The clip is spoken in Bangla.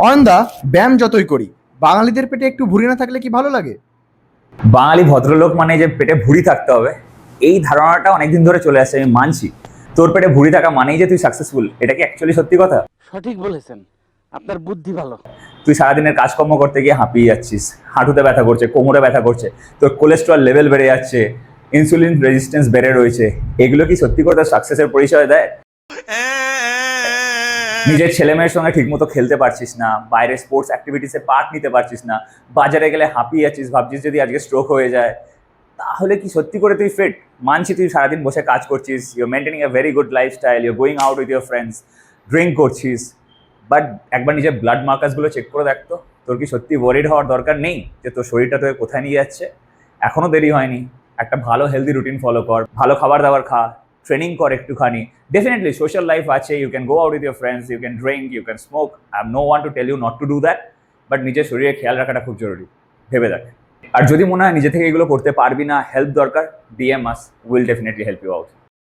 অয়নদা, ব্যায়াম যতই করি, বাঙালিদের পেটে একটু ভুঁড়ি না থাকলে কি ভালো লাগে? বাঙালি ভদ্রলোক মানে যে পেটে ভুঁড়ি থাকতে হবে, এই ধারণাটা অনেকদিন ধরে চলে আসছে। আমি মানছি তোর পেটে ভুঁড়ি থাকা মানেই যে তুই সাকসেসফুল, এটা কি অ্যাকচুয়ালি সত্যি কথা? সঠিক বলেছেন। আপনার বুদ্ধি ভালো। তুই সারাদিনের কাজকর্ম করতে গিয়ে হাঁপিয়ে যাচ্ছিস, হাঁটুতে ব্যথা করছে, কোমরে ব্যথা করছে, তোর কোলেস্ট্রল লেভেল বেড়ে যাচ্ছে, ইনসুলিন রেজিস্ট্যান্স বেড়ে রয়েছে। এগুলো কি সত্যি করে সাকসেসের পরিচয় দেয়? নিজের ছেলে মেয়ের সঙ্গে ঠিকমতো খেলতে পারছিস না, বাইরে স্পোর্টস অ্যাক্টিভিটিসে পার্ট নিতে পারছিস না, বাজারে গেলে হাঁপিয়ে যাচ্ছিস, ভাবছিস যদি আজকে স্ট্রোক হয়ে যায়, তাহলে কি সত্যি করে তুই ফিট? মানছি তুই সারাদিন বসে কাজ করছিস, you maintaining a very good lifestyle, you going out with your friends, drink করছিস, বাট একবার নিজের ব্লাড মার্কাসগুলো চেক করে দেখতো। তোর কি সত্যি ওয়ারিড হওয়ার দরকার নেই যে তোর শরীরটা তোকে কোথায় নিয়ে যাচ্ছে? এখনো দেরি হয়নি, একটা ভালো হেলদি রুটিন ফলো কর, ভালো খাবার দাবার খা, ট্রেনিং কর একটুখানি। ডেফিনেটলি সোশ্যাল লাইফ আছে, you can go out with your friends, you can drink, you can smoke, I am no one to tell you not to do that, but নিজের শরীরে খেয়াল রাখাটা খুব জরুরি। ভেবে দেখ। আর যদি মনে হয় নিজে থেকে এগুলো করতে পারবি না, হেল্প দরকার, DM us, will definitely help you out.